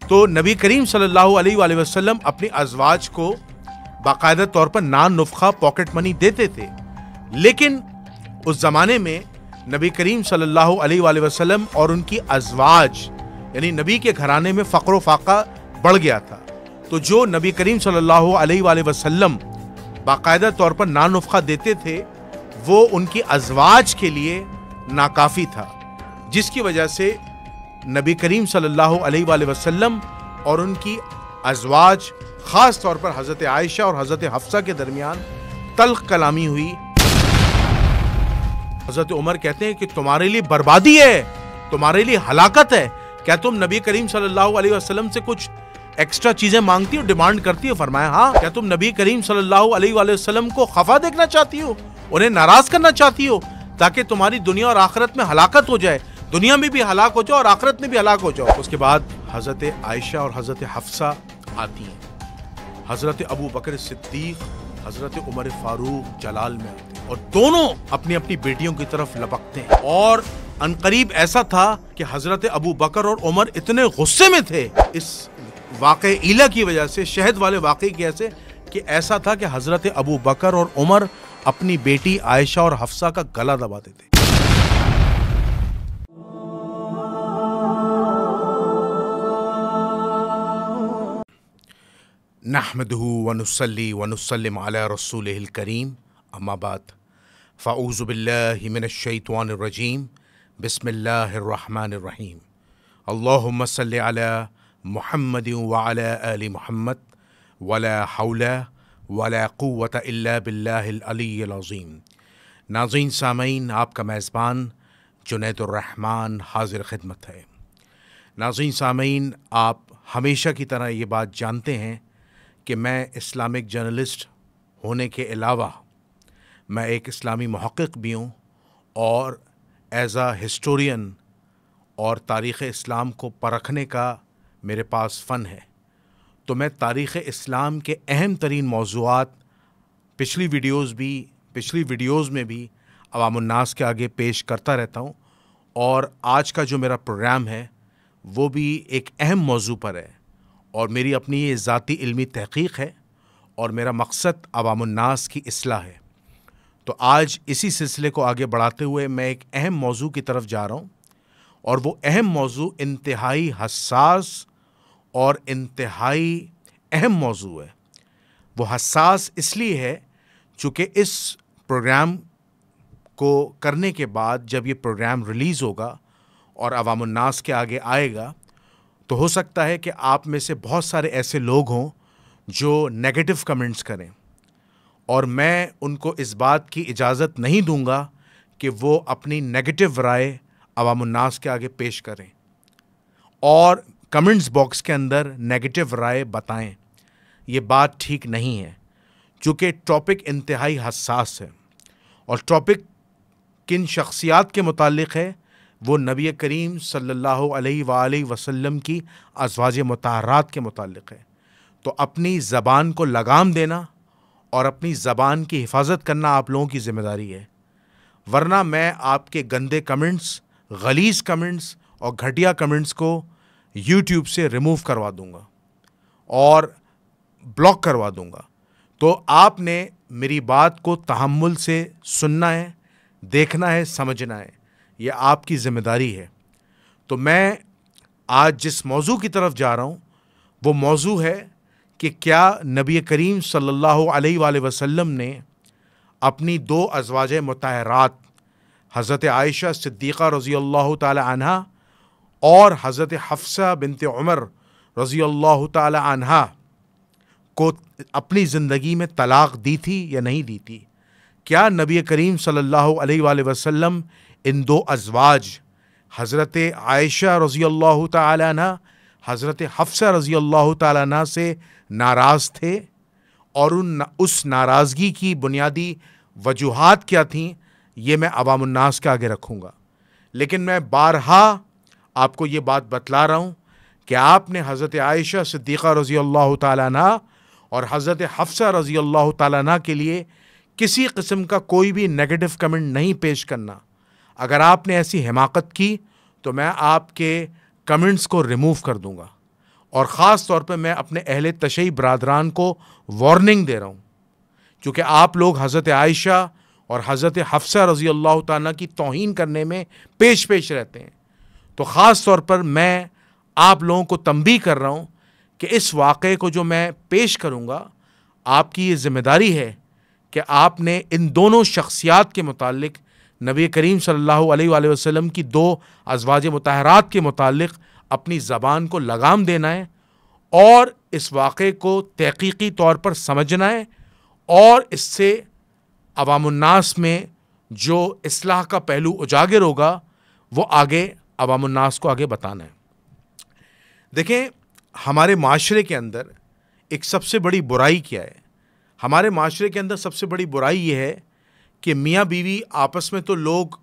تو نبی کریم صلی اللہ علیہ وآلہ وسلم اپنی ازواج کو باقاعدہ طور پر نان نفقہ پاکٹ منی دیتے تھے، لیکن اس زمانے میں نبی کریم صلی اللہ علیہ وآلہ وسلم اور ان کی ازواج یعنی نبی کے گھرانے میں فقر و فاقہ بڑھ گیا تھا، تو جو نبی کریم صلی اللہ علیہ وآلہ وسلم باقاعدہ طور پر نان نفقہ دیتے تھے وہ ان کی ازواج کے لیے ناکافی تھا، جس کی وجہ سے نبی کریم صلی اللہ علیہ وآلہ وسلم اور ان کی ازواج خاص طور پر حضرت عائشہ اور حضرت حفصہ کے درمیان تلخ کلامی ہوئی۔ حضرت عمر کہتے ہیں کہ تمہارے لیے بربادی ہے، تمہارے لیے ہلاکت ہے، کیا تم نبی کریم صلی اللہ علیہ وسلم سے کچھ ایکسٹرا چیزیں مانگتی ہو، ڈیمانڈ کرتی ہو؟ فرمایا ہاں، کیا تم نبی کریم صلی اللہ علیہ وآلہ وسلم کو خفا دیکھنا چاہتی ہو، انہیں ناراض کرنا چاہتی ہو تاکہ تمہاری دنیا اور آخرت میں ہلاکت ہو جائے، دنیا میں بھی ہلاک ہو جاؤ اور آخرت میں بھی ہلاک ہو جاؤ؟ اس کے بعد حضرت عائشہ اور حضرت حفصہ آتی ہیں، حضرت ابو بکر صدیق حضرت عمر فاروق جلال میں آتے ہیں اور دونوں اپنی اپنی بیٹیوں کی طرف لپکتے ہیں، اور عنقریب ایسا تھا کہ حضرت ابو بکر اور عمر اتنے غصے میں تھے اس واقع ایلا کی وجہ سے، شہد والے واقعے کی وجہ سے، کہ ایسا تھا کہ حضرت ابو بکر اور عمر اپنی بیٹی عائشہ اور حفصہ کا گلا دباتے تھے۔ نحمدہ ونصلی ونسلم علی رسولہ الکریم، اما بعد، فاعوذ باللہ من الشیطان الرجیم، بسم اللہ الرحمن الرحیم، اللہم صلی علی محمد وعلی آل محمد ولا حول ولا قوة الا باللہ العلی العظیم۔ ناظرین سامعین، آپ کا میزبان جنید الرحمن حاضر خدمت ہے۔ ناظرین سامعین، آپ ہمیشہ کی طرح یہ بات جانتے ہیں کہ میں اسلامک جرنلسٹ ہونے کے علاوہ میں ایک اسلامی محقق بھی ہوں، اور ایز اے ہسٹورین اور تاریخ اسلام کو پرکھنے کا میرے پاس فن ہے، تو میں تاریخ اسلام کے اہم ترین موضوعات پچھلی ویڈیوز میں بھی عوام الناس کے آگے پیش کرتا رہتا ہوں، اور آج کا جو میرا پروگرام ہے وہ بھی ایک اہم موضوع پر ہے، اور میری اپنی یہ ذاتی علمی تحقیق ہے، اور میرا مقصد عوام الناس کی اصلاح ہے۔ تو آج اسی سلسلے کو آگے بڑھاتے ہوئے میں ایک اہم موضوع کی طرف جا رہا ہوں، اور وہ اہم موضوع انتہائی حساس اور انتہائی اہم موضوع ہے۔ وہ حساس اس لیے ہے چونکہ اس پروگرام کو کرنے کے بعد جب یہ پروگرام ریلیز ہوگا اور عوام الناس کے آگے آئے گا تو ہو سکتا ہے کہ آپ میں سے بہت سارے ایسے لوگ ہوں جو نیگیٹو کمنٹس کریں، اور میں ان کو اس بات کی اجازت نہیں دوں گا کہ وہ اپنی نیگیٹو رائے عوام الناس کے آگے پیش کریں اور کمنٹس باکس کے اندر نیگیٹو رائے بتائیں۔ یہ بات ٹھیک نہیں ہے، چونکہ ٹاپک انتہائی حساس ہے، اور ٹاپک کن شخصیات کے متعلق ہے؟ وہ نبی کریم صلی اللہ علیہ وآلہ وسلم کی ازواج مطہرات کے متعلق ہے۔ تو اپنی زبان کو لگام دینا اور اپنی زبان کی حفاظت کرنا آپ لوگوں کی ذمہ داری ہے، ورنہ میں آپ کے گندے کمنٹس، غلیظ کمنٹس اور گھٹیا کمنٹس کو یوٹیوب سے ریموو کروا دوں گا اور بلاک کروا دوں گا۔ تو آپ نے میری بات کو تحمل سے سننا ہے، دیکھنا ہے، سمجھنا ہے، یہ آپ کی ذمہ داری ہے۔ تو میں آج جس موضوع کی طرف جا رہا ہوں وہ موضوع ہے کہ کیا نبی کریم صلی اللہ علیہ وآلہ وسلم نے اپنی دو ازواج مطہرات حضرت عائشہ صدیقہ رضی اللہ تعالی عنہا اور حضرت حفصہ بنت عمر رضی اللہ تعالی عنہا کو اپنی زندگی میں طلاق دی تھی یا نہیں دی تھی؟ کیا نبی کریم صلی اللہ علیہ وآلہ وسلم ان دو ازواج حضرت عائشہ رضی اللہ تعالی عنہ، حضرت حفصہ رضی اللہ تعالی عنہ سے ناراض تھے، اور اس ناراضگی کی بنیادی وجوہات کیا تھیں؟ یہ میں عوام الناس کے آگے رکھوں گا، لیکن میں بارہا آپ کو یہ بات بتلا رہا ہوں کہ آپ نے حضرت عائشہ صدیقہ رضی اللہ تعالی عنہ اور حضرت حفصہ رضی اللہ تعالی عنہ کے لیے کسی قسم کا کوئی بھی نیگیٹو کمنٹ نہیں پیش کرنا۔ اگر آپ نے ایسی حماقت کی تو میں آپ کے کمنٹس کو ریموو کر دوں گا اور خاص طور پہ میں اپنے اہل تشیع برادران کو وارننگ دے رہا ہوں، کیونکہ آپ لوگ حضرت عائشہ اور حضرت حفصہ رضی اللہ تعالیٰ کی توہین کرنے میں پیش رہتے ہیں. تو خاص طور پر میں آپ لوگوں کو تنبیہ کر رہا ہوں کہ اس واقعے کو جو میں پیش کروں گا، آپ کی یہ ذمہ داری ہے کہ آپ نے ان دونوں شخصیات کے متعلق، نبی کریم صلی اللہ علیہ وآلہ وسلم کی 2 ازواج مطہرات کے متعلق اپنی زبان کو لگام دینا ہے اور اس واقعے کو تحقیقی طور پر سمجھنا ہے، اور اس سے عوام الناس میں جو اصلاح کا پہلو اجاگر ہوگا وہ آگے عوام الناس کو آگے بتانا ہے. دیکھیں، ہمارے معاشرے کے اندر ایک سب سے بڑی برائی کیا ہے؟ ہمارے معاشرے کے اندر سب سے بڑی برائی یہ ہے کہ میاں بیوی آپس میں تو لوگ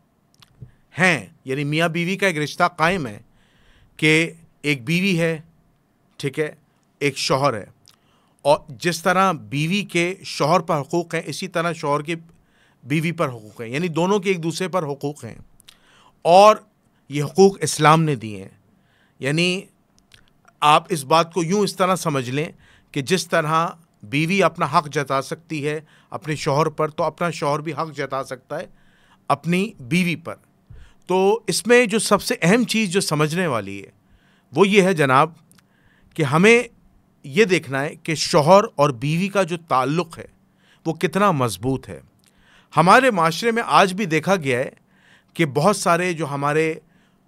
ہیں، یعنی میاں بیوی کا ایک رشتہ قائم ہے کہ ایک بیوی ہے، ٹھیک ہے، ایک شوہر ہے، اور جس طرح بیوی کے شوہر پر حقوق ہیں اسی طرح شوہر کے بیوی پر حقوق ہیں، یعنی دونوں کے ایک دوسرے پر حقوق ہیں، اور یہ حقوق اسلام نے دیے ہیں. یعنی آپ اس بات کو یوں اس طرح سمجھ لیں کہ جس طرح بیوی اپنا حق جتا سکتی ہے اپنے شوہر پر، تو اپنا شوہر بھی حق جتا سکتا ہے اپنی بیوی پر. تو اس میں جو سب سے اہم چیز جو سمجھنے والی ہے وہ یہ ہے جناب کہ ہمیں یہ دیکھنا ہے کہ شوہر اور بیوی کا جو تعلق ہے وہ کتنا مضبوط ہے. ہمارے معاشرے میں آج بھی دیکھا گیا ہے کہ بہت سارے جو ہمارے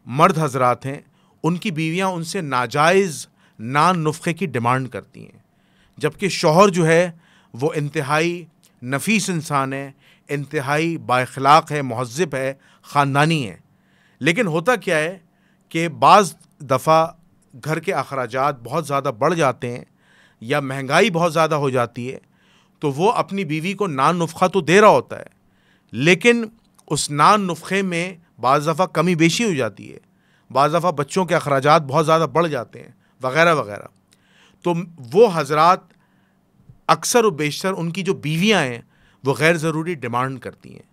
مرد حضرات ہیں ان کی بیویاں ان سے ناجائز نان نفقے کی ڈیمانڈ کرتی ہیں، جبکہ شوہر جو ہے وہ انتہائی نفیس انسان ہے، انتہائی بااخلاق ہے، مہذب ہے، خاندانی ہے. لیکن ہوتا کیا ہے کہ بعض دفعہ گھر کے اخراجات بہت زیادہ بڑھ جاتے ہیں یا مہنگائی بہت زیادہ ہو جاتی ہے، تو وہ اپنی بیوی کو نان نفقہ تو دے رہا ہوتا ہے، لیکن اس نان نفقے میں بعض دفعہ کمی بیشی ہو جاتی ہے، بعض دفعہ بچوں کے اخراجات بہت زیادہ بڑھ جاتے ہیں وغیرہ وغیرہ. تو وہ حضرات اکثر و بیشتر ان کی جو بیویاں ہیں وہ غیر ضروری ڈیمانڈ کرتی ہیں،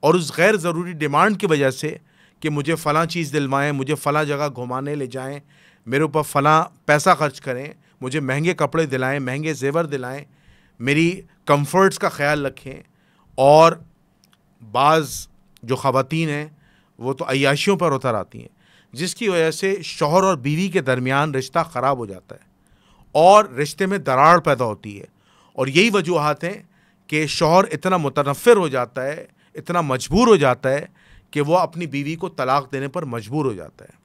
اور اس غیر ضروری ڈیمانڈ کی وجہ سے کہ مجھے فلاں چیز دلوائیں، مجھے فلاں جگہ گھمانے لے جائیں، میرے اوپر فلاں پیسہ خرچ کریں، مجھے مہنگے کپڑے دلائیں، مہنگے زیور دلائیں، میری کمفرٹس کا خیال رکھیں. اور بعض جو خواتین ہیں وہ تو عیاشیوں پر اتر آتی ہیں، جس کی وجہ سے شوہر اور بیوی کے درمیان رشتہ خراب ہو جاتا ہے اور رشتے میں دراڑ پیدا ہوتی ہے. اور یہی وجوہات ہیں کہ شوہر اتنا متنفر ہو جاتا ہے، اتنا مجبور ہو جاتا ہے کہ وہ اپنی بیوی کو طلاق دینے پر مجبور ہو جاتا ہے،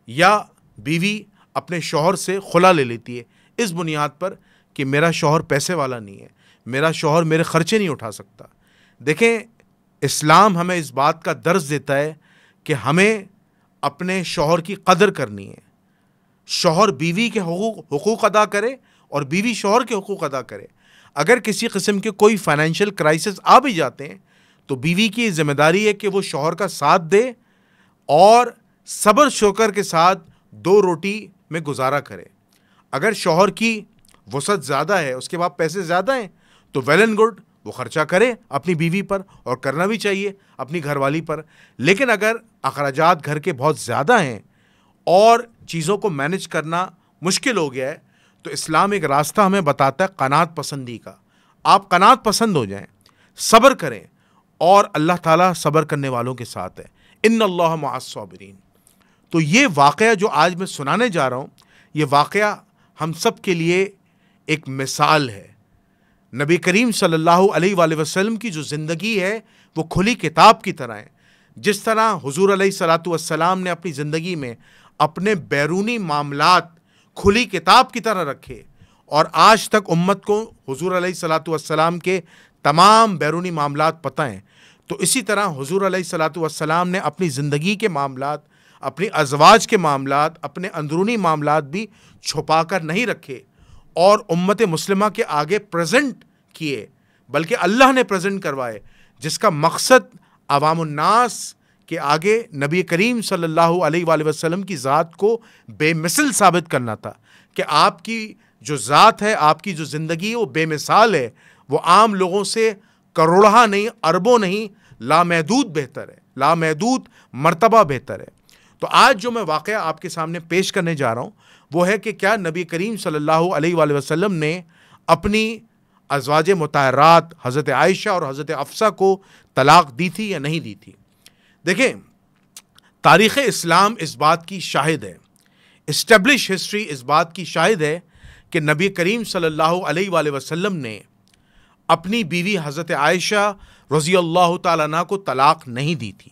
یا بیوی اپنے شوہر سے خلا لے لیتی ہے اس بنیاد پر کہ میرا شوہر پیسے والا نہیں ہے، میرا شوہر میرے خرچے نہیں اٹھا سکتا. دیکھیں، اسلام ہمیں اس بات کا درس دیتا ہے کہ ہمیں اپنے شوہر کی قدر کرنی ہے. شوہر بیوی کے حقوق ادا کرے اور بیوی شوہر کے حقوق ادا کرے. اگر کسی قسم کے کوئی فائنینشیل کرائسس آ بھی جاتے ہیں تو بیوی کی ذمہ داری ہے کہ وہ شوہر کا ساتھ دے اور صبر شکر کے ساتھ 2 روٹی میں گزارا کرے. اگر شوہر کی وسعت زیادہ ہے، اس کے بعد پیسے زیادہ ہیں، تو ویل اینڈ گڈ، وہ خرچہ کرے اپنی بیوی پر، اور کرنا بھی چاہیے اپنی گھر والی پر. لیکن اگر اخراجات گھر کے بہت زیادہ ہیں اور چیزوں کو مینج کرنا مشکل ہو گیا ہے، تو اسلام ایک راستہ ہمیں بتاتا ہے قناعت پسندی کا. آپ قناعت پسند ہو جائیں، صبر کریں، اور اللہ تعالیٰ صبر کرنے والوں کے ساتھ ہے. ان اللہ مع الصابرین. تو یہ واقعہ جو آج میں سنانے جا رہا ہوں، یہ واقعہ ہم سب کے لیے ایک مثال ہے. نبی کریم صلی اللہ علیہ وآلہ وسلم کی جو زندگی ہے وہ کھلی کتاب کی طرح ہے. جس طرح حضور علیہ الصلاۃ والسلام نے اپنی زندگی میں اپنے بیرونی معاملات کھلی کتاب کی طرح رکھے، اور آج تک امت کو حضور علیہ الصلاۃ والسلام کے تمام بیرونی معاملات پتہ ہیں، تو اسی طرح حضور علیہ الصلاۃ والسلام نے اپنی زندگی کے معاملات، اپنی ازواج کے معاملات، اپنے اندرونی معاملات بھی چھپا کر نہیں رکھے اور امت مسلمہ کے آگے پریزنٹ کیے، بلکہ اللہ نے پریزنٹ کروائے، جس کا مقصد عوام الناس کے آگے نبی کریم صلی اللہ علیہ وآلہ وسلم کی ذات کو بے مثل ثابت کرنا تھا کہ آپ کی جو ذات ہے، آپ کی جو زندگی ہے وہ بے مثال ہے، وہ عام لوگوں سے کروڑہ نہیں، اربوں نہیں، لامحدود بہتر ہے، لامحدود مرتبہ بہتر ہے. تو آج جو میں واقعہ آپ کے سامنے پیش کرنے جا رہا ہوں وہ ہے کہ کیا نبی کریم صلی اللہ علیہ وآلہ وسلم نے اپنی ازواج مطہرات حضرت عائشہ اور حضرت حفصہ کو طلاق دی تھی یا نہیں دی تھی؟ دیکھیں، تاریخ اسلام اس بات کی شاہد ہے، اسٹیبلش ہسٹری اس بات کی شاہد ہے کہ نبی کریم صلی اللہ علیہ وآلہ وسلم نے اپنی بیوی حضرت عائشہ رضی اللہ تعالیٰ عنہ کو طلاق نہیں دی تھی،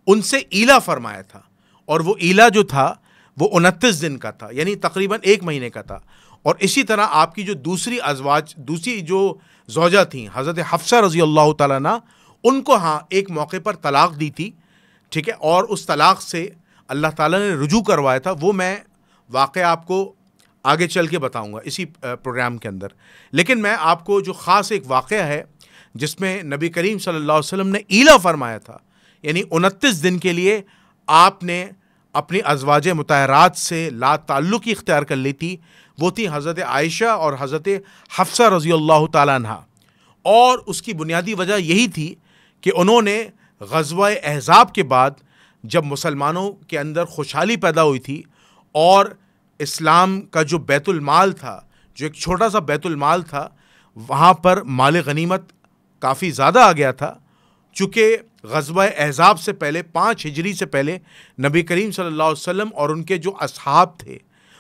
ان سے ایلا فرمایا تھا، اور وہ ایلا جو تھا وہ 29 دن کا تھا، یعنی تقریباً 1 مہینے کا تھا۔ اور اسی طرح آپ کی جو دوسری جو زوجہ تھیں حضرت حفصہ رضی اللہ تعالیٰ عنہ، ان کو ایک موقع پر طلاق دی تھی، ٹھیک ہے، اور اس طلاق سے اللہ تعالیٰ نے رجوع کروایا تھا، وہ میں واقعہ آپ کو آگے چل کے بتاؤں گا اسی پروگرام کے اندر۔ لیکن میں آپ کو جو خاص ایک واقعہ ہے جس میں نبی کریم صلی اللہ علیہ وسلم نے ایلا فرمایا تھا، یعنی 29 دن کے لیے آپ نے اپنی ازواج مطہرات سے لا تعلقی اختیار کر لی تھی، وہ تھی حضرت عائشہ اور حضرت حفصہ رضی اللہ تعالیٰ عنہ۔ اور اس کی بنیادی وجہ یہی تھی کہ انہوں نے غزوہ احزاب کے بعد جب مسلمانوں کے اندر خوشحالی پیدا ہوئی تھی اور اسلام کا جو بیت المال تھا، جو ایک چھوٹا سا بیت المال تھا، وہاں پر مال غنیمت کافی زیادہ آ گیا تھا، چونکہ غزوہ احزاب سے پہلے 5 ہجری سے پہلے نبی کریم صلی اللہ علیہ وسلم اور ان کے جو اصحاب تھے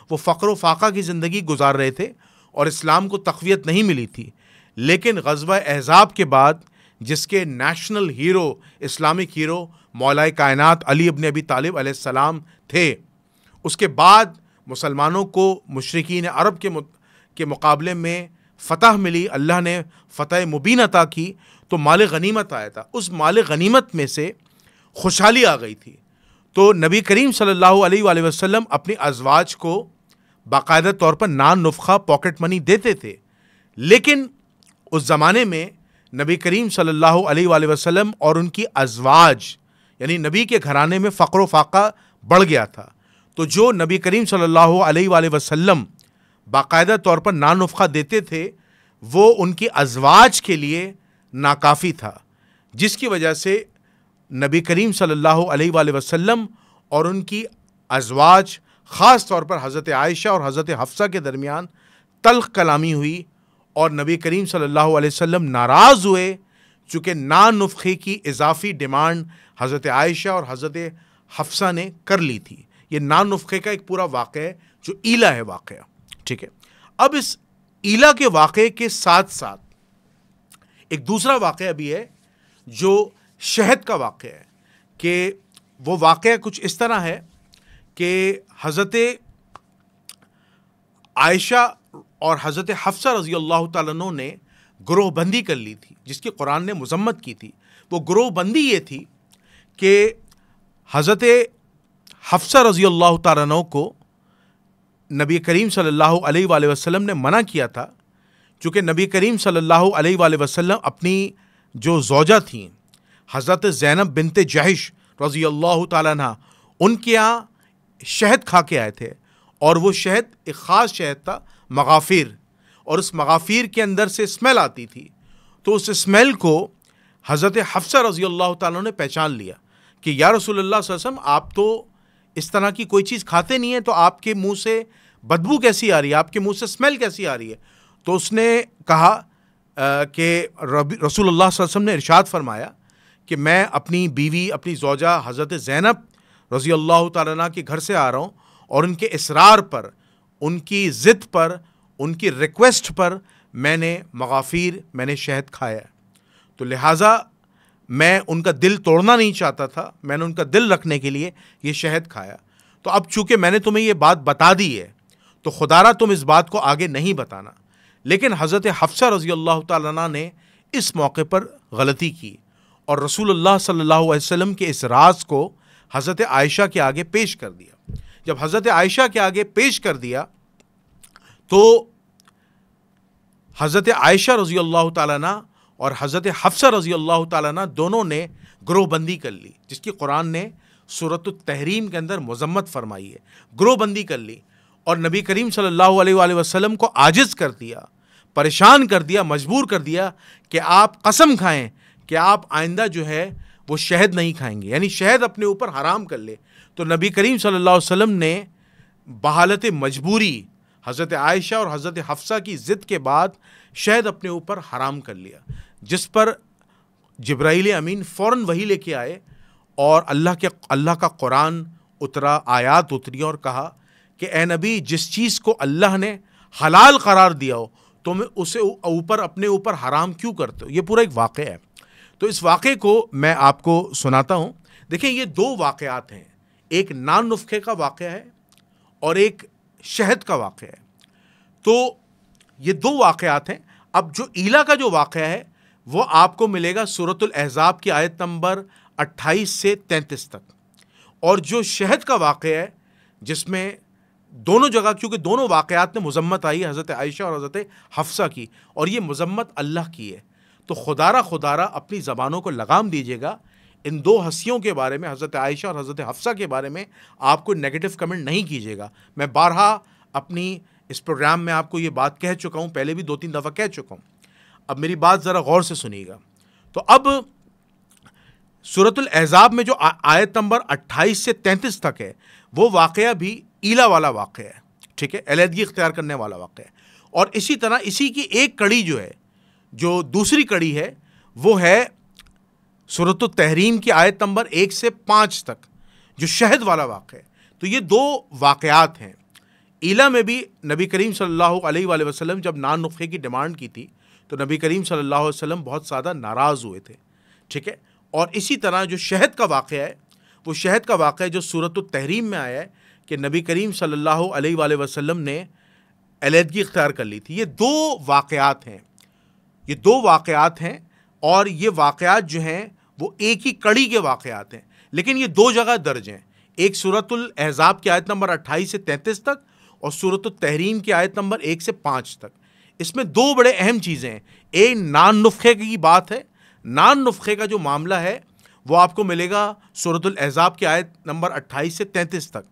وہ فقر و فاقہ کی زندگی گزار رہے تھے اور اسلام کو تقویت نہیں ملی تھی۔ لیکن غزوہ احزاب کے بعد جس کے نیشنل ہیرو، اسلامک ہیرو مولا کائنات علی ابن ابی طالب علیہ السلام تھے، اس کے بعد مسلمانوں کو مشرکین عرب کے مقابلے میں فتح ملی، اللہ نے فتح مبین عطا کی، تو مال غنیمت آیا تھا، اس مال غنیمت میں سے خوشحالی آ گئی تھی۔ تو نبی کریم صلی اللہ علیہ وآلہ وسلم اپنی ازواج کو باقاعدہ طور پر نان نفقہ پاکٹ منی دیتے تھے، لیکن اس زمانے میں نبی کریم صلی اللہ علیہ وآلہ وسلم اور ان کی ازواج یعنی نبی کے گھرانے میں فقر و فاقہ بڑھ گیا تھا، تو جو نبی کریم صلی اللہ علیہ وآلہ وسلم باقاعدہ طور پر نان نفقہ دیتے تھے وہ ان کی ازواج کے لیے ناکافی تھا، جس کی وجہ سے نبی کریم صلی اللہ علیہ وآلہ وسلم اور ان کی ازواج خاص طور پر حضرت عائشہ اور حضرت حفصہ کے درمیان تلخ کلامی ہوئی، اور نبی کریم صلی اللہ علیہ وسلم ناراض ہوئے چونکہ نان نفقے کی اضافی ڈیمانڈ حضرت عائشہ اور حضرت حفصہ نے کر لی تھی۔ یہ نان نفقے کا ایک پورا واقعہ ہے جو ایلا ہے واقعہ، ٹھیک ہے۔ اب اس ایلا کے واقعے کے ساتھ ساتھ ایک دوسرا واقعہ بھی ہے جو شہد کا واقعہ ہے، کہ وہ واقعہ کچھ اس طرح ہے کہ حضرت عائشہ اور حضرت حفصہ رضی اللہ تعالیٰ عنہ نے گروہ بندی کر لی تھی جس کی قرآن نے مذمت کی تھی۔ وہ گروہ بندی یہ تھی کہ حضرت حفصہ رضی اللہ تعالیٰ عنہ کو نبی کریم صلی اللہ علیہ وآلہ وسلم نے منع کیا تھا، چونکہ نبی کریم صلی اللہ علیہ وآلہ وسلم اپنی جو زوجہ تھیں حضرت زینب بنت جحش رضی اللہ تعالیٰ عنہ، ان کے یہاں شہد کھا کے آئے تھے، اور وہ شہد ایک خاص شہد تھا مغافیر، اور اس مغافیر کے اندر سے اسمیل آتی تھی، تو اس اسمیل کو حضرت حفصہ رضی اللہ تعالیٰ نے پہچان لیا کہ یا رسول اللہ صلی اللہ علیہ وسلم آپ تو اس طرح کی کوئی چیز کھاتے نہیں ہیں، تو آپ کے منہ سے بدبو کیسی آ رہی ہے، آپ کے منہ سے اسمیل کیسی آ رہی ہے؟ تو اس نے کہا کہ رسول اللہ صلی اللہ علیہ وسلم نے ارشاد فرمایا کہ میں اپنی بیوی، اپنی زوجہ حضرت زینب رضی اللہ تعالیٰ عنہ کے گھر سے آ رہا ہوں، اور ان کے اصرار پر، ان کی ضد پر، ان کی ریکویسٹ پر میں نے مغافیر، میں نے شہد کھایا، تو لہٰذا میں ان کا دل توڑنا نہیں چاہتا تھا، میں نے ان کا دل رکھنے کے لیے یہ شہد کھایا۔ تو اب چونکہ میں نے تمہیں یہ بات بتا دی ہے تو خدارا تم اس بات کو آگے نہیں بتانا۔ لیکن حضرت حفصہ رضی اللہ تعالیٰ عنہ نے اس موقع پر غلطی کی اور رسول اللہ صلی اللہ علیہ وسلم کے اس راز کو حضرت عائشہ کے آگے پیش کر دیا۔ جب حضرت عائشہ کے آگے پیش کر دیا تو حضرت عائشہ رضی اللہ تعالیٰ عنہ اور حضرت حفصہ رضی اللہ تعالیٰ عنہ دونوں نے گروہ بندی کر لی، جس کی قرآن نے سورۃ التحریم کے اندر مذمت فرمائی ہے۔ گروہ بندی کر لی اور نبی کریم صلی اللہ علیہ وآلہ وسلم کو عاجز کر دیا، پریشان کر دیا، مجبور کر دیا کہ آپ قسم کھائیں کہ آپ آئندہ جو ہے وہ شہد نہیں کھائیں گے، یعنی شہد اپنے اوپر حرام کر لے۔ تو نبی کریم صلی اللہ علیہ وسلم نے بحالت مجبوری حضرت عائشہ اور حضرت حفصہ کی ضد کے بعد شہد اپنے اوپر حرام کر لیا، جس پر جبرائیل امین فوراً وحی لے کے آئے اور اللہ کا قرآن اترا، آیات اتری اور کہا کہ اے نبی، جس چیز کو اللہ نے حلال قرار دیا ہو تم اسے اپنے اوپر حرام کیوں کرتے ہو؟ یہ پورا ایک واقعہ ہے۔ تو اس واقعے کو میں آپ کو سناتا ہوں۔ دیکھیں، یہ دو واقعات ہیں، ایک نان نفخے کا واقعہ ہے اور ایک شہد کا واقعہ ہے۔ تو یہ دو واقعات ہیں۔ اب جو ایلا کا جو واقعہ ہے وہ آپ کو ملے گا سورۃ الاحزاب کی آیت نمبر 28 سے 33 تک، اور جو شہد کا واقعہ ہے جس میں دونوں جگہ، کیونکہ دونوں واقعات میں مذمت آئی ہے حضرت عائشہ اور حضرت حفصہ کی، اور یہ مذمت اللہ کی ہے، تو خدارہ اپنی زبانوں کو لگام دیجیے گا۔ ان دو ہستیوں کے بارے میں، حضرت عائشہ اور حضرت حفصہ کے بارے میں آپ کو نیگیٹو کمنٹ نہیں کیجیے گا۔ میں بارہا اپنی اس پروگرام میں آپ کو یہ بات کہہ چکا ہوں، پہلے بھی 2-3 دفعہ کہہ چکا ہوں۔ اب میری بات ذرا غور سے سنیے گا۔ تو اب سورۃ الاحزاب میں جو آیت نمبر 28 سے 33 تک ہے وہ واقعہ بھی ایلا والا واقعہ ہے، ٹھیک ہے، علیحدگی اختیار کرنے والا واقعہ ہے۔ اور اسی طرح اسی کی ایک کڑی جو ہے، جو دوسری کڑی ہے، وہ ہے سورۃ التحریم کی آیت نمبر 1 سے 5 تک، جو شہد والا واقعہ ہے۔ تو یہ دو واقعات ہیں۔ ایلا میں بھی نبی کریم صلی اللہ علیہ وآلہ وسلم جب نان نفخے کی ڈیمانڈ کی تھی تو نبی کریم صلی اللہ علیہ وسلم بہت زیادہ ناراض ہوئے تھے، ٹھیک ہے۔ اور اسی طرح جو شہد کا واقعہ ہے، وہ شہد کا واقعہ جو سورۃ التحریم میں آیا ہے کہ نبی کریم صلی اللہ علیہ وآلہ وسلم نے علیحدگی اختیار کر لی تھی۔ یہ دو واقعات ہیں، اور یہ واقعات جو ہیں وہ ایک ہی کڑی کے واقعات ہیں، لیکن یہ دو جگہ درج ہیں۔ ایک سورۃ الاحزاب کی آیت نمبر 28 سے 33 تک، اور سورۃ التحریم کی آیت نمبر 1 سے 5 تک۔ اس میں دو بڑے اہم چیزیں ہیں۔ ایک نان نفخے کی بات ہے، نان نفخے کا جو معاملہ ہے وہ آپ کو ملے گا سورۃ الاحزاب کی آیت نمبر 28 سے 33 تک،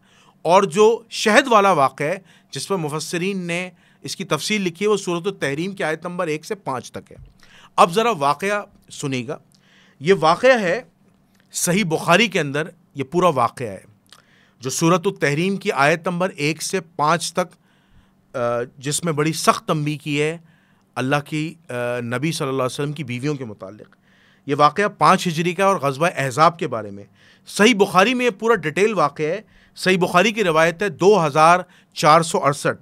اور جو شہد والا واقعہ ہے جس پر مفسرین نے اس کی تفصیل لکھی ہے وہ سورۃ التحریم کی آیت نمبر 1 سے 5 تک ہے۔ اب ذرا واقعہ سنیے گا۔ یہ واقعہ ہے صحیح بخاری کے اندر، یہ پورا واقعہ ہے جو سورۃ التحریم کی آیت نمبر 1 سے 5 تک، جس میں بڑی سخت تنبیہ کی ہے اللہ کی نبی صلی اللہ علیہ وسلم کی بیویوں کے متعلق۔ یہ واقعہ 5 ہجری کا اور غزوہ احزاب کے بارے میں۔ صحیح بخاری میں یہ پورا ڈیٹیل واقعہ ہے۔ صحیح بخاری کی روایت ہے 2468،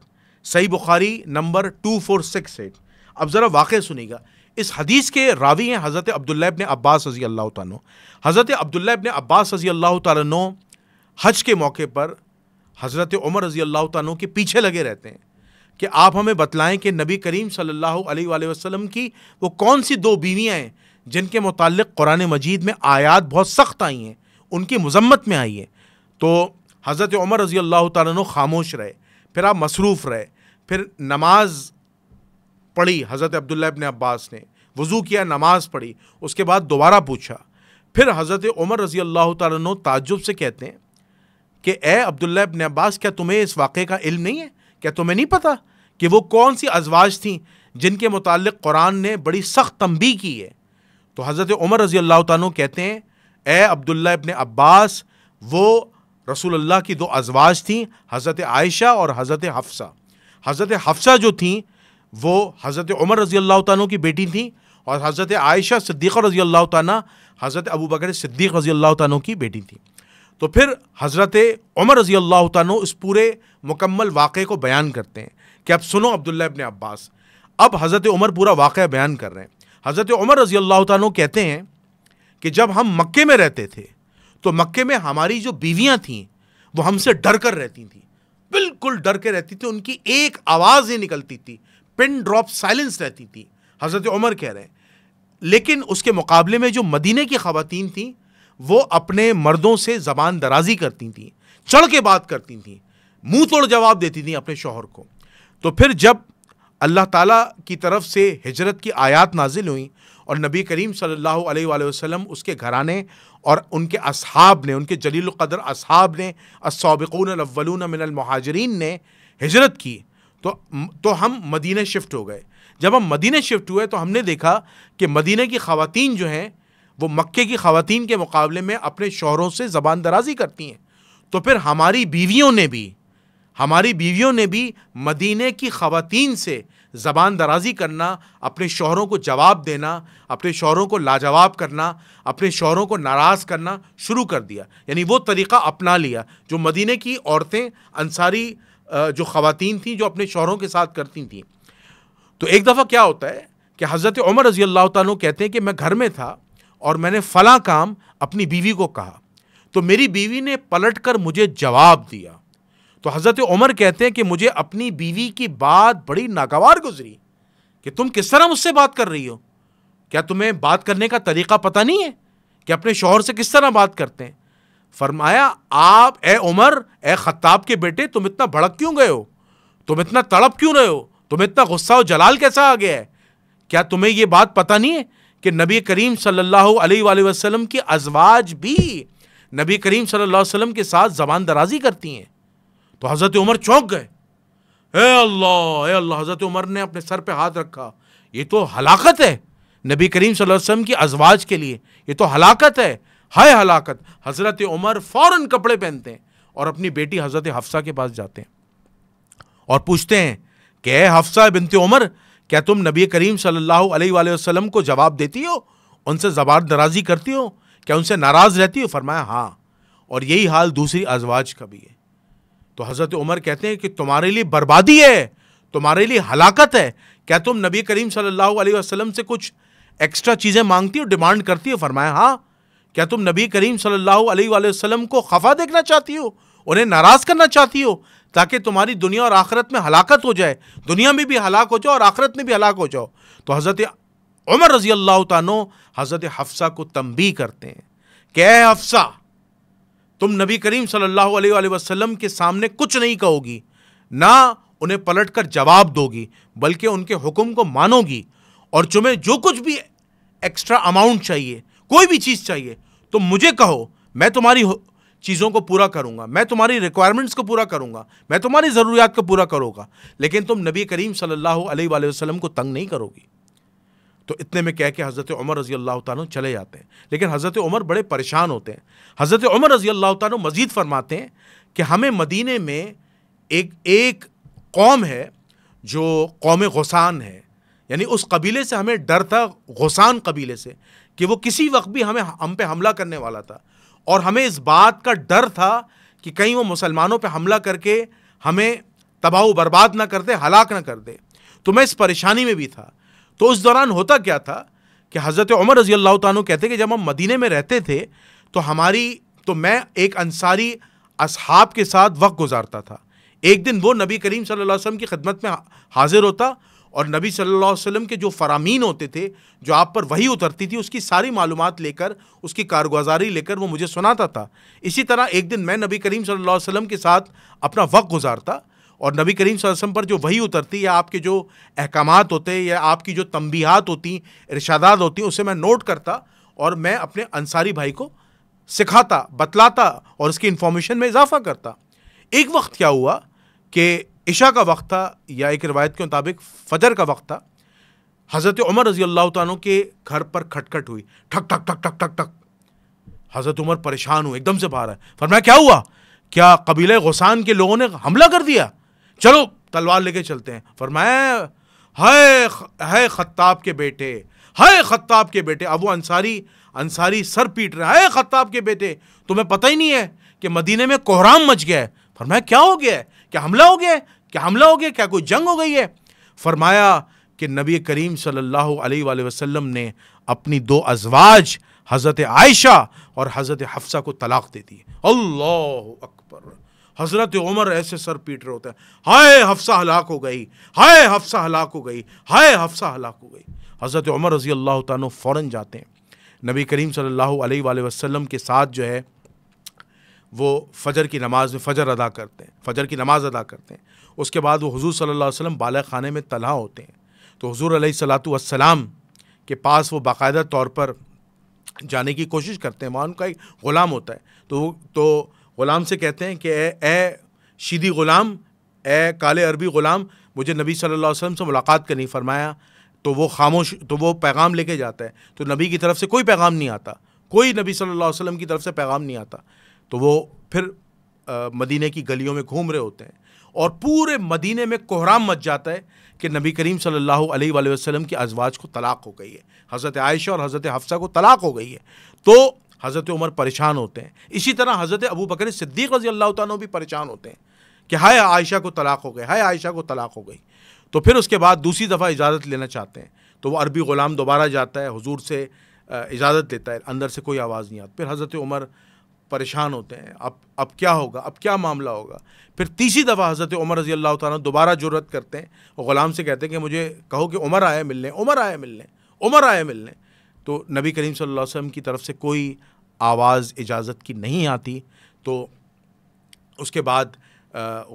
صحیح بخاری نمبر 2468۔ اب ذرا واقعہ سنیے گا۔ اس حدیث کے راوی ہیں حضرت عبداللہ ابن عباس رضی اللہ تعالیٰ عنہ۔ حضرت عبداللہ ابن عباس رضی اللہ تعالیٰ عنہ حج کے موقع پر حضرت عمر رضی اللہ تعالیٰ عنہ کے پیچھے لگے رہتے ہیں کہ آپ ہمیں بتلائیں کہ نبی کریم صلی اللہ علیہ وآلہ وسلم کی وہ کون سی 2 بیویاں ہیں جن کے متعلق قرآن مجید میں آیات بہت سخت آئی ہیں، ان کی مذمت میں آئی ہیں۔ تو حضرت عمر رضی اللہ تعالیٰ عنہ خاموش رہے، پھر آپ مصروف رہے، پھر نماز پڑھی حضرت عبداللہ ابن عباس نے، وضو کیا، نماز پڑھی، اس کے بعد دوبارہ پوچھا۔ پھر حضرت عمر رضی اللہ تعالیٰ عنہ تعجب سے کہتے ہیں کہ اے عبداللہ ابن عباس، کیا تمہیں اس واقعے کا علم نہیں ہے؟ کیا تمہیں نہیں پتا کہ وہ کون سی ازواج تھیں جن کے متعلق قرآن نے بڑی سخت تنبیہ کی ہے؟ تو حضرت عمر رضی اللہ تعالیٰ عنہ کہتے ہیں اے عبداللہ ابن عباس، وہ رسول اللہ کی 2 ازواج تھیں، حضرت عائشہ اور حضرت حفصہ۔ حضرت حفصہ جو تھیں وہ حضرت عمر رضی اللہ تعالیٰ کی بیٹی تھیں، اور حضرت عائشہ صدیقہ رضی اللہ تعالیٰ حضرت ابوبکر صدیق رضی اللہ تعالیٰ کی بیٹی تھیں۔ تو پھر حضرت عمر رضی اللہ تعالیٰ اس پورے مکمل واقعے کو بیان کرتے ہیں کہ اب سنو عبداللہ ابن عباس۔ اب حضرت عمر پورا واقعہ بیان کر رہے ہیں۔ حضرت عمر رضی اللہ تعالیٰ کہتے ہیں کہ جب ہم مکے میں رہتے تھے تو مکے میں ہماری جو بیویاں تھیں وہ ہم سے ڈر کر رہتی تھیں، بالکل ڈر کے رہتی تھی، ان کی ایک آواز نہیں نکلتی تھی، پن ڈراپ سائلنس رہتی تھی، حضرت عمر کہہ رہے ہیں۔ لیکن اس کے مقابلے میں جو مدینے کی خواتین تھیں وہ اپنے مردوں سے زبان درازی کرتی تھیں، چڑھ کے بات کرتی تھیں، منہ توڑ جواب دیتی تھیں اپنے شوہر کو۔ تو پھر جب اللہ تعالیٰ کی طرف سے ہجرت کی آیات نازل ہوئیں اور نبی کریم صلی اللہ علیہ وآلہ وسلم، اس کے گھرانے اور ان کے اصحاب نے، ان کے جلیل القدر اصحاب نے، السابقون الاولون من المہاجرین نے ہجرت کی، تو ہم مدینہ شفٹ ہو گئے۔ جب ہم مدینہ شفٹ ہوئے تو ہم نے دیکھا کہ مدینہ کی خواتین جو ہیں وہ مکے کی خواتین کے مقابلے میں اپنے شوہروں سے زبان درازی کرتی ہیں۔ تو پھر ہماری بیویوں نے بھی ہماری بیویوں نے بھی مدینے کی خواتین سے زبان درازی کرنا، اپنے شوہروں کو جواب دینا، اپنے شوہروں کو لاجواب کرنا، اپنے شوہروں کو ناراض کرنا شروع کر دیا. یعنی وہ طریقہ اپنا لیا جو مدینے کی عورتیں، انصاری جو خواتین تھیں جو اپنے شوہروں کے ساتھ کرتی تھیں. تو ایک دفعہ کیا ہوتا ہے کہ حضرت عمر رضی اللہ تعالیٰ عنہ کہتے ہیں کہ میں گھر میں تھا اور میں نے فلاں کام اپنی بیوی کو کہا تو میری بیوی نے پلٹ کر مجھے جواب دیا. تو حضرت عمر کہتے ہیں کہ مجھے اپنی بیوی کی بات بڑی ناگوار گزری کہ تم کس طرح مجھ سے بات کر رہی ہو؟ کیا تمہیں بات کرنے کا طریقہ پتہ نہیں ہے کہ اپنے شوہر سے کس طرح بات کرتے ہیں؟ فرمایا آپ اے عمر، اے خطاب کے بیٹے، تم اتنا بھڑک کیوں گئے ہو؟ تم اتنا تڑپ کیوں رہے ہو؟ تمہیں اتنا غصہ و جلال کیسا آ گیا ہے؟ کیا تمہیں یہ بات پتہ نہیں ہے کہ نبی کریم صلی اللہ علیہ وآلہ وسلم کی ازواج بھی نبی کریم صلی اللہ علیہ وسلم کے ساتھ زبان درازی کرتی ہیں؟ تو حضرت عمر چونک گئے. اے اللہ، حضرت عمر نے اپنے سر پہ ہاتھ رکھا. یہ تو ہلاکت ہے نبی کریم صلی اللہ علیہ وسلم کی ازواج کے لیے، یہ تو ہلاکت ہے، ہائے ہلاکت. حضرت عمر فوراً کپڑے پہنتے ہیں اور اپنی بیٹی حضرت حفصہ کے پاس جاتے ہیں اور پوچھتے ہیں کہ اے حفصہ بنت عمر، کیا تم نبی کریم صلی اللہ علیہ وآلہ وسلم کو جواب دیتی ہو، ان سے زبان درازی کرتی ہو، کیا ان سے ناراض رہتی ہو؟ فرمایا ہاں، اور یہی حال دوسری ازواج کا بھی ہے. تو حضرت عمر کہتے ہیں کہ تمہارے لیے بربادی ہے، تمہارے لیے ہلاکت ہے. کیا تم نبی کریم صلی اللہ علیہ وسلم سے کچھ ایکسٹرا چیزیں مانگتی ہو، ڈیمانڈ کرتی ہو؟ فرمایا ہاں. کیا تم نبی کریم صلی اللہ علیہ وآلہ وسلم کو خفا دیکھنا چاہتی ہو، انہیں ناراض کرنا چاہتی ہو تاکہ تمہاری دنیا اور آخرت میں ہلاکت ہو جائے، دنیا میں بھی ہلاک ہو جاؤ اور آخرت میں بھی ہلاک ہو جاؤ؟ تو حضرت عمر رضی اللہ تعالیٰ عنہ حضرت حفصہ کو تنبیہ کرتے ہیں کہ اے حفصہ، تم نبی کریم صلی اللہ علیہ وآلہ وسلم کے سامنے کچھ نہیں کہو گی، نہ انہیں پلٹ کر جواب دو گی، بلکہ ان کے حکم کو مانو گی، اور تمہیں جو کچھ بھی ایکسٹرا اماؤنٹ چاہیے، کوئی بھی چیز چاہیے، تم مجھے کہو، میں تمہاری چیزوں کو پورا کروں گا، میں تمہاری ریکوائرمنٹس کو پورا کروں گا، میں تمہاری ضروریات کو پورا کروں گا، لیکن تم نبی کریم صلی اللہ علیہ وآلہ وسلم کو تنگ نہیں کرو گی. تو اتنے میں کہہ کے حضرت عمر رضی اللہ تعالیٰ چلے جاتے ہیں. لیکن حضرت عمر بڑے پریشان ہوتے ہیں. حضرت عمر رضی اللہ تعالیٰ مزید فرماتے ہیں کہ ہمیں مدینے میں ایک قوم ہے جو قوم غسان ہے، یعنی اس قبیلے سے ہمیں ڈر تھا، غسان قبیلے سے، کہ وہ کسی وقت بھی ہم پہ حملہ کرنے والا تھا، اور ہمیں اس بات کا ڈر تھا کہ کہیں وہ مسلمانوں پہ حملہ کر کے ہمیں تباہ و برباد نہ کر دے، ہلاک نہ کر دے. تو میں اس پریشانی میں بھی تھا. تو اس دوران ہوتا کیا تھا کہ حضرت عمر رضی اللہ تعالیٰ کہتے کہ جب ہم مدینے میں رہتے تھے تو میں ایک انصاری اصحاب کے ساتھ وقت گزارتا تھا. ایک دن وہ نبی کریم صلی اللہ علیہ وسلم کی خدمت میں حاضر ہوتا اور نبی صلی اللہ علیہ وسلم کے جو فرامین ہوتے تھے، جو آپ پر وحی اترتی تھی، اس کی ساری معلومات لے کر، اس کی کارگزاری لے کر وہ مجھے سناتا تھا. اسی طرح ایک دن میں نبی کریم صلی اللہ علیہ وسلم کے ساتھ اپنا وقت گزارتا اور نبی کریم صلی اللہ علیہ وسلم پر جو وحی اترتی یا آپ کے جو احکامات ہوتے یا آپ کی جو تنبیہات ہوتی، ارشادات ہوتی، اسے میں نوٹ کرتا اور میں اپنے انصاری بھائی کو سکھاتا، بتلاتا اور اس کی انفارمیشن میں اضافہ کرتا. ایک وقت کیا ہوا کہ عشاء کا وقت تھا، یا ایک روایت کے مطابق فجر کا وقت تھا. حضرت عمر رضی اللہ تعالیٰ کے گھر پر کھٹکھٹ ہوئی، ٹھک ٹھک ٹھک ٹھک ٹھک ٹھک. حضرت عمر پریشان ہوئے، ایک دم سے باہر آئے. فرمایا کیا ہوا؟ کیا قبیلہ غسان کے لوگوں نے حملہ کر دیا؟ چلو تلوار لے کے چلتے ہیں. فرمایا ہائے خطاب کے بیٹے، ہائے خطاب کے بیٹے. اب وہ انصاری سر پیٹ رہے، ہائے خطاب کے بیٹے، تمہیں پتہ ہی نہیں ہے کہ مدینے میں کوہرام مچ گیا ہے. فرمایا کیا ہو گیا ہے؟ کیا حملہ ہو گیا ہے؟ کیا حملہ ہو گیا؟ کیا کوئی جنگ ہو گئی ہے؟ فرمایا کہ نبی کریم صلی اللہ علیہ وآلہ وسلم نے اپنی دو ازواج حضرت عائشہ اور حضرت حفصہ کو طلاق دے دی. اللہ اکبر. حضرت عمر ایسے سر پیٹ رہے ہوتے ہیں، ہائے حفصہ ہلاک ہو گئی، ہائے حفصہ ہلاک ہو گئی، ہائے حفصہ ہلاک ہو گئی. حضرت عمر رضی اللہ تعالیٰ فوراً جاتے ہیں نبی کریم صلی اللہ علیہ وآلہ وسلم کے ساتھ جو ہے وہ فجر کی نماز ادا کرتے ہیں، فجر کی نماز ادا کرتے ہیں. اس کے بعد وہ حضور صلی اللہ علیہ وسلم بالا خانے میں تنہا ہوتے ہیں. تو حضور علیہ الصلوۃ والسلام کے پاس وہ باقاعدہ طور پر جانے کی کوشش کرتے ہیں. وہاں ان کا ایک غلام ہوتا ہے، تو غلام سے کہتے ہیں کہ اے شیدی غلام، اے کالے عربی غلام، مجھے نبی صلی اللہ علیہ وسلم سے ملاقات کرنی. فرمایا تو وہ خاموش، تو وہ پیغام لے کے جاتا ہے. تو نبی کی طرف سے کوئی پیغام نہیں آتا، کوئی نبی صلی اللہ علیہ وسلم کی طرف سے پیغام نہیں آتا. تو وہ پھر مدینے کی گلیوں میں گھوم رہے ہوتے ہیں اور پورے مدینے میں کوہرام مچ جاتا ہے کہ نبی کریم صلی اللہ علیہ وآلہ وسلم کی ازواج کو طلاق ہو گئی ہے، حضرت عائشہ اور حضرت حفصہ کو طلاق ہو گئی ہے۔ تو حضرت عمر پریشان ہوتے ہیں، اسی طرح حضرت ابو بکر صدیق رضی اللہ تعالیٰ عنہ بھی پریشان ہوتے ہیں کہ ہائے عائشہ کو طلاق ہو گئی، ہائے عائشہ کو طلاق ہو گئی۔ تو پھر اس کے بعد دوسری دفعہ اجازت لینا چاہتے ہیں، تو وہ عربی غلام دوبارہ جاتا ہے، حضور سے اجازت لیتا ہے، اندر سے کوئی آواز نہیں آتی۔ پھر حضرت عمر پریشان ہوتے ہیں، اب کیا ہوگا، اب کیا معاملہ ہوگا۔ پھر تیسری دفعہ حضرت عمر رضی اللہ تعالیٰ دوبارہ جرأت کرتے ہیں، وہ غلام سے کہتے ہیں کہ مجھے کہو کہ عمر آئے ملنے، عمر آئے ملنے، عمر آئے ملنے۔ تو نبی کریم صلی اللہ علیہ وسلم کی طرف سے کوئی آواز اجازت کی نہیں آتی۔ تو اس کے بعد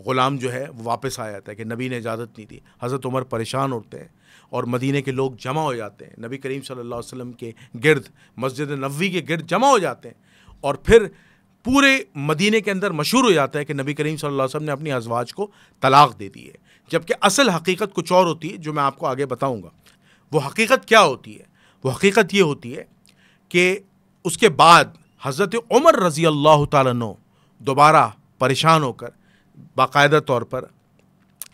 غلام جو ہے وہ واپس آ جاتا ہے کہ نبی نے اجازت نہیں دی۔ حضرت عمر پریشان ہوتے ہیں اور مدینے کے لوگ جمع ہو جاتے ہیں، نبی کریم صلی اللہ علیہ وسلم کے گرد، مسجد نبوی کے گرد جمع ہو جاتے ہیں، اور پھر پورے مدینے کے اندر مشہور ہو جاتا ہے کہ نبی کریم صلی اللہ علیہ وسلم نے اپنی ازواج کو طلاق دے دی ہے۔ جبکہ اصل حقیقت کچھ اور ہوتی ہے جو میں آپ کو آگے بتاؤں گا۔ وہ حقیقت کیا ہوتی ہے؟ وہ حقیقت یہ ہوتی ہے کہ اس کے بعد حضرت عمر رضی اللہ تعالیٰ عنہ دوبارہ پریشان ہو کر باقاعدہ طور پر،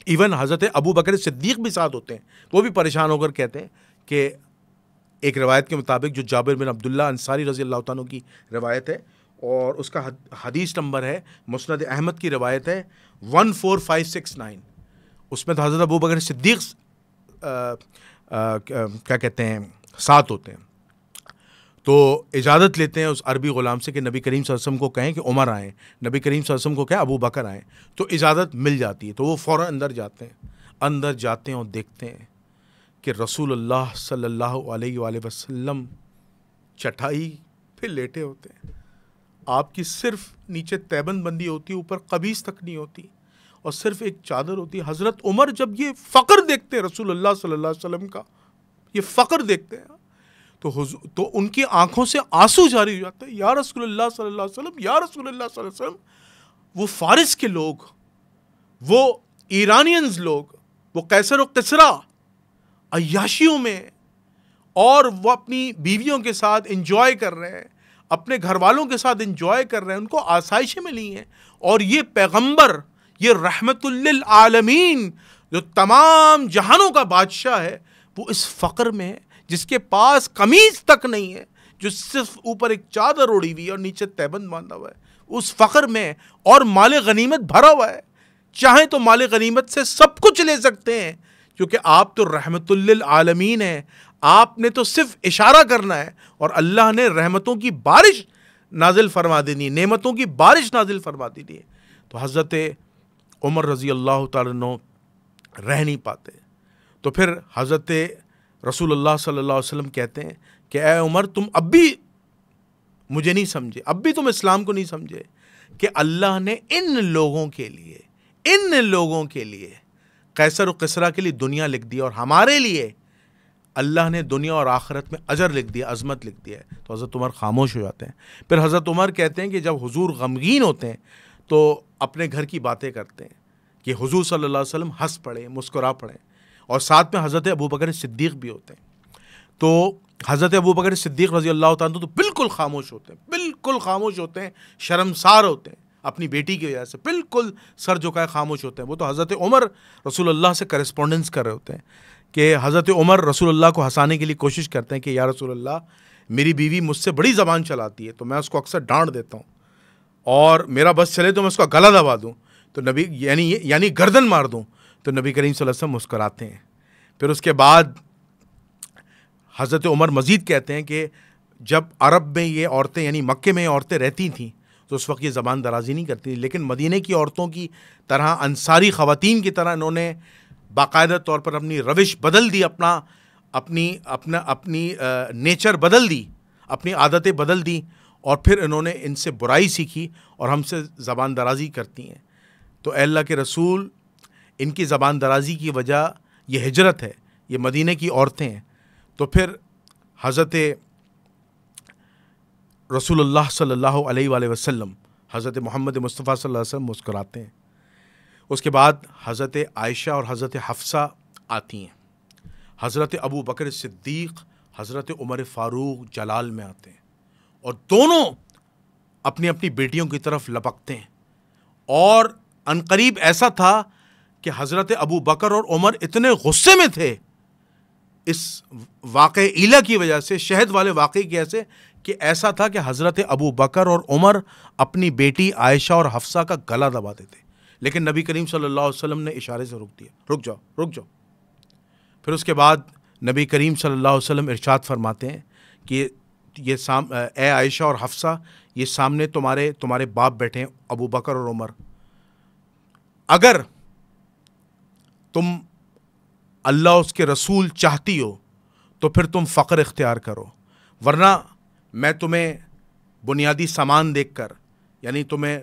ایون حضرت ابو بکر صدیق بھی ساتھ ہوتے ہیں، وہ بھی پریشان ہو کر کہتے ہیں کہ ایک روایت کے مطابق جو جابر بن عبداللہ انصاری رضی اللہ تعالیٰ عنہ کی روایت ہے، اور اس کا حدیث نمبر ہے، مسند احمد کی روایت ہے 14569، اس میں تو حضرت ابو بکر صدیق کیا کہتے ہیں ساتھ ہوتے ہیں۔ تو اجازت لیتے ہیں اس عربی غلام سے کہ نبی کریم صلی اللہ علیہ وسلم کو کہیں کہ عمر آئیں، نبی کریم صلی اللہ علیہ وسلم کو کہیں ابو بکر آئیں، تو اجازت مل جاتی ہے۔ تو وہ فوراً اندر جاتے ہیں اور دیکھتے ہیں کہ رسول اللہ صلی اللہ علیہ وآلہ وسلم چٹائی پہ لیٹے ہوتے ہیں، آپ کی صرف نیچے تیبند بندی ہوتی ہے، اوپر قمیص تک نہیں ہوتی، اور صرف ایک چادر ہوتی ہے۔ حضرت عمر جب یہ فقر دیکھتے ہیں رسول اللہ صلی اللہ علیہ وسلم کا، یہ فقر دیکھتے ہیں، تو ان کی آنکھوں سے آنسو جاری ہو جاتے ہیں، یا رسول اللہ صلی اللہ علیہ وسلم، یا رسول اللہ صلی اللہ علیہ وسلم۔ وہ فارس کے لوگ، وہ ایرانینز لوگ، وہ قیصر و کسریٰ عیاشیوں میں، اور وہ اپنی بیویوں کے ساتھ انجوائے کر رہے ہیں، اپنے گھر والوں کے ساتھ انجوائے کر رہے ہیں، ان کو آسائشیں ملی ہیں، اور یہ پیغمبر، یہ رحمت للعالمین جو تمام جہانوں کا بادشاہ ہے، وہ اس فقر میں ہے، جس کے پاس قمیص تک نہیں ہے، جو صرف اوپر ایک چادر اوڑھی ہوئی ہے اور نیچے تیبند باندھا ہوا ہے، اس فقر میں، اور مال غنیمت بھرا ہوا ہے۔ چاہیں تو مال غنیمت سے سب کچھ لے سکتے ہیں، کیونکہ آپ تو رحمت للعالمین ہیں، آپ نے تو صرف اشارہ کرنا ہے، اور اللہ نے رحمتوں کی بارش نازل فرما دینی ہے، نعمتوں کی بارش نازل فرما دینی ہے۔ تو حضرت عمر رضی اللہ تعالیٰ عنہ رہ نہیں پاتے، تو پھر حضرت رسول اللہ صلی اللہ علیہ وسلم کہتے ہیں کہ اے عمر، تم اب بھی مجھے نہیں سمجھے، اب بھی تم اسلام کو نہیں سمجھے، کہ اللہ نے ان لوگوں کے لیے قیصر و کسریٰ کے لیے دنیا لکھ دی، اور ہمارے لیے اللہ نے دنیا اور آخرت میں اجر لکھ دیا، عظمت لکھ دیا ہے۔ تو حضرت عمر خاموش ہو جاتے ہیں۔ پھر حضرت عمر کہتے ہیں کہ جب حضور غمگین ہوتے ہیں تو اپنے گھر کی باتیں کرتے ہیں کہ حضور صلی اللہ علیہ وسلم ہنس پڑے، مسکرا پڑے، اور ساتھ میں حضرت ابو بکر صدیق بھی ہوتے ہیں۔ تو حضرت ابو بکر صدیق رضی اللہ تعالیٰ تو بالکل خاموش ہوتے ہیں، بالکل خاموش ہوتے ہیں، شرمسار ہوتے ہیں اپنی بیٹی کی وجہ سے، بالکل سر جھکائے خاموش ہوتے ہیں۔ وہ تو حضرت عمر رسول اللہ سے کرسپونڈنس کر رہے ہوتے ہیں کہ حضرت عمر رسول اللہ کو ہنسانے کے لیے کوشش کرتے ہیں کہ یا رسول اللہ، میری بیوی مجھ سے بڑی زبان چلاتی ہے، تو میں اس کو اکثر ڈانٹ دیتا ہوں، اور میرا بس چلے تو میں اس کا گلا دبا دوں، تو نبی یعنی گردن مار دوں، تو نبی کریم صلی اللہ علیہ وسلم مسکراتے ہیں۔ پھر اس کے بعد حضرت عمر مزید کہتے ہیں کہ جب عرب میں یہ عورتیں، یعنی مکے میں یہ عورتیں رہتی تھیں، تو اس وقت یہ زبان درازی نہیں کرتی، لیکن مدینے کی عورتوں کی طرح، انصاری خواتین کی طرح انہوں نے باقاعدہ طور پر اپنی روش بدل دی، اپنی نیچر بدل دی، اپنی عادتیں بدل دی، اور پھر انہوں نے ان سے برائی سیکھی اور ہم سے زبان درازی کرتی ہیں۔ تو اے اللہ کے رسول، ان کی زبان درازی کی وجہ یہ ہجرت ہے، یہ مدینے کی عورتیں ہیں۔ تو پھر حضرت رسول اللہ صلی اللہ علیہ وآلہ وسلم، حضرت محمد مصطفیٰ صلی اللہ علیہ وسلم مسکراتے ہیں۔ اس کے بعد حضرت عائشہ اور حضرت حفصہ آتی ہیں، حضرت ابو بکر صدیق، حضرت عمر فاروق جلال میں آتے ہیں، اور دونوں اپنی اپنی بیٹیوں کی طرف لپکتے ہیں، اور عنقریب ایسا تھا کہ حضرت ابو بکر اور عمر اتنے غصے میں تھے اس واقع ایلا کی وجہ سے، شہد والے واقعے کی وجہ سے، کہ ایسا تھا کہ حضرت ابو بکر اور عمر اپنی بیٹی عائشہ اور حفصہ کا گلا دباتے تھے، لیکن نبی کریم صلی اللہ علیہ وسلم نے اشارے سے روک دیا، رک جاؤ رک جاؤ۔ پھر اس کے بعد نبی کریم صلی اللہ علیہ وسلم ارشاد فرماتے ہیں کہ اے عائشہ اور حفصہ، یہ سامنے تمہارے باپ بیٹھے ہیں ابو بکر اور عمر، اگر تم اللہ اس کے رسول چاہتی ہو تو پھر تم فقر اختیار کرو، ورنہ میں تمہیں بنیادی سامان دیکھ کر، یعنی تمہیں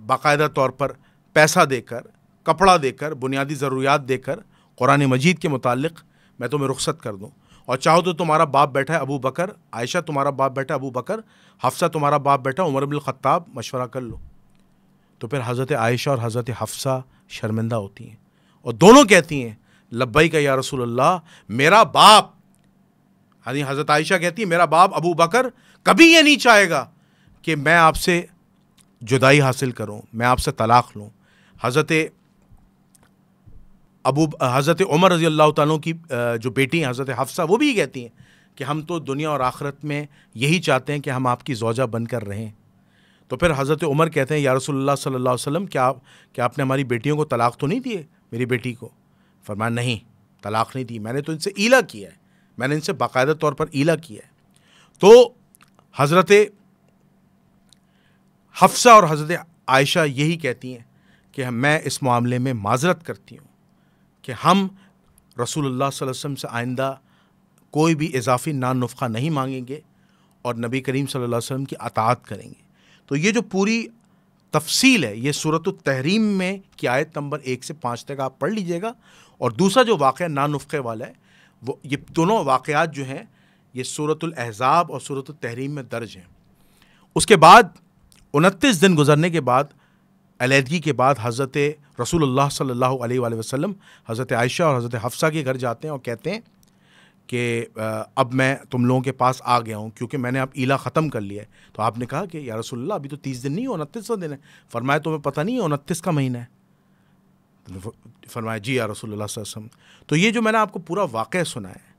باقاعدہ طور پر پیسہ دے کر، کپڑا دے کر، بنیادی ضروریات دے کر، قرآن مجید کے متعلق میں تمہیں رخصت کر دوں، اور چاہو تو تمہارا باپ بیٹھا ہے ابو بکر، عائشہ تمہارا باپ بیٹھا ابو بکر، حفصہ تمہارا باپ بیٹھا عمر بن الخطاب، مشورہ کر لو۔ تو پھر حضرت عائشہ اور حضرت حفصہ شرمندہ ہوتی ہیں اور دونوں کہتی ہیں لبیک یا رسول اللہ، میرا باپ، یعنی حضرت عائشہ کہتی ہے میرا باپ ابو بکر کبھی یہ نہیں چاہے گا کہ میں آپ سے جدائی حاصل کروں، میں آپ سے طلاق لوں۔ حضرت عمر رضی اللہ تعالیٰ کی جو بیٹی ہیں حضرت حفصہ، وہ بھی کہتی ہیں کہ ہم تو دنیا اور آخرت میں یہی چاہتے ہیں کہ ہم آپ کی زوجہ بن کر رہیں۔ تو پھر حضرت عمر کہتے ہیں یا رسول اللہ صلی اللہ علیہ وسلم، کیا آپ نے ہماری بیٹیوں کو طلاق تو نہیں دیے؟ میری بیٹی کو فرمایا نہیں، طلاق نہیں دی، میں نے تو ان سے ایلا کیا ہے، میں نے ان سے باقاعدہ طور پر ایلا کیا ہے۔ تو حضرت حفصہ اور حضرت عائشہ یہی کہتی ہیں کہ میں اس معاملے میں معذرت کرتی ہوں کہ ہم رسول اللہ صلی اللہ علیہ وسلم سے آئندہ کوئی بھی اضافی نان نفقہ نہیں مانگیں گے اور نبی کریم صلی اللہ علیہ وسلم کی اطاعت کریں گے۔ تو یہ جو پوری تفصیل ہے یہ سورۃ التحریم میں کی آیت نمبر 1 سے 5 تک آپ پڑھ لیجئے گا، اور دوسرا جو واقعہ نان نفقے والا ہے، وہ یہ دونوں واقعات جو ہیں یہ سورۃ الاحزاب اور سورۃ التحریم میں درج ہیں۔ اس کے بعد 29 دن گزرنے کے بعد، علیحدگی کے بعد، حضرت رسول اللہ صلی اللہ علیہ وآلہ وسلم حضرت عائشہ اور حضرت حفصہ کے گھر جاتے ہیں اور کہتے ہیں کہ اب میں تم لوگوں کے پاس آ گیا ہوں کیونکہ میں نے اب ایلا ختم کر لیا ہے۔ تو آپ نے کہا کہ یا رسول اللہ ابھی تو 30 دن نہیں، 29واں دن ہے۔ فرمایا تمہیں پتہ نہیں ہے 29 کا مہینہ ہے؟ فرمایا جی یا رسول اللہ صلی اللہ علیہ وسلم۔ تو یہ جو میں نے آپ کو پورا واقعہ سنا ہے،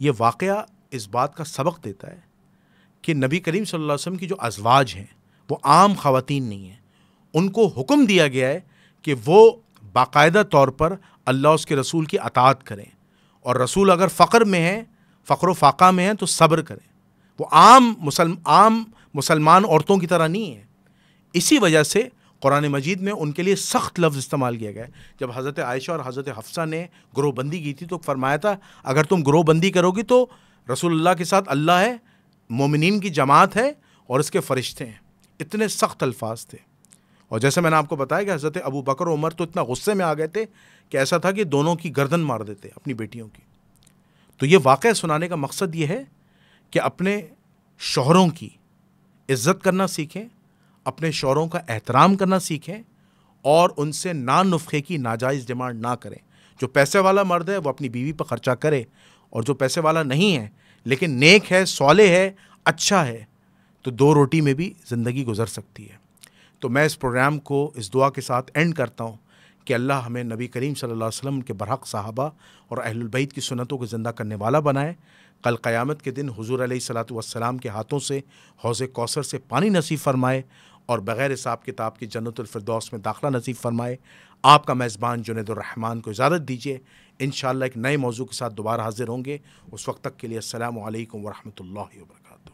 یہ واقعہ اس بات کا سبق دیتا ہے کہ نبی کریم صلی اللہ علیہ وسلم کی جو ازواج ہیں وہ عام خواتین نہیں ہیں، ان کو حکم دیا گیا ہے کہ وہ باقاعدہ طور پر اللہ اس کے رسول کی اطاعت کریں، اور رسول اگر فقر میں ہیں، فقر و فاقہ میں ہیں تو صبر کریں، وہ عام مسلمان عورتوں کی طرح نہیں ہیں۔ اسی وجہ سے قرآن مجید میں ان کے لیے سخت لفظ استعمال کیا گیا ہے۔ جب حضرت عائشہ اور حضرت حفصہ نے گروہ بندی کی تھی تو فرمایا تھا اگر تم گروہ بندی کرو گی تو رسول اللہ کے ساتھ اللہ ہے، مومنین کی جماعت ہے اور اس کے فرشتے ہیں۔ اتنے سخت الفاظ تھے، اور جیسے میں نے آپ کو بتایا کہ حضرت ابو بکر و عمر تو اتنا غصے میں آ گئے تھے کہ ایسا تھا کہ دونوں کی گردن مار دیتے اپنی بیٹیوں کی۔ تو یہ واقعہ سنانے کا مقصد یہ ہے کہ اپنے شوہروں کی عزت کرنا سیکھیں، اپنے شوہروں کا احترام کرنا سیکھیں، اور ان سے نان نفقے کی ناجائز ڈیمانڈ نہ کریں۔ جو پیسے والا مرد ہے وہ اپنی بیوی پر خرچہ کرے، اور جو پیسے والا نہیں ہے لیکن نیک ہے، صالح ہے، اچھا ہے، تو 2 روٹی میں بھی زندگی گزر سکتی ہے۔ تو میں اس پروگرام کو اس دعا کے ساتھ اینڈ کرتا ہوں کہ اللہ ہمیں نبی کریم صلی اللہ علیہ وسلم کے برحق صحابہ اور اہل البیت کی سنتوں کو زندہ کرنے والا بنائے، کل قیامت کے دن حضور علیہ الصلوۃ والسلام کے ہاتھوں سے حوض کوثر سے پانی نصیب فرمائے، اور بغیر حساب کتاب کی جنت الفردوس میں داخلہ نصیب فرمائے۔ آپ کا میزبان جنید الرحمن کو اجازت دیجیے، انشاءاللہ ایک نئے موضوع کے ساتھ دوبارہ حاضر ہوں گے۔ اس وقت تک کے لیے السلام علیکم ورحمۃ اللہ وبرکاتہ۔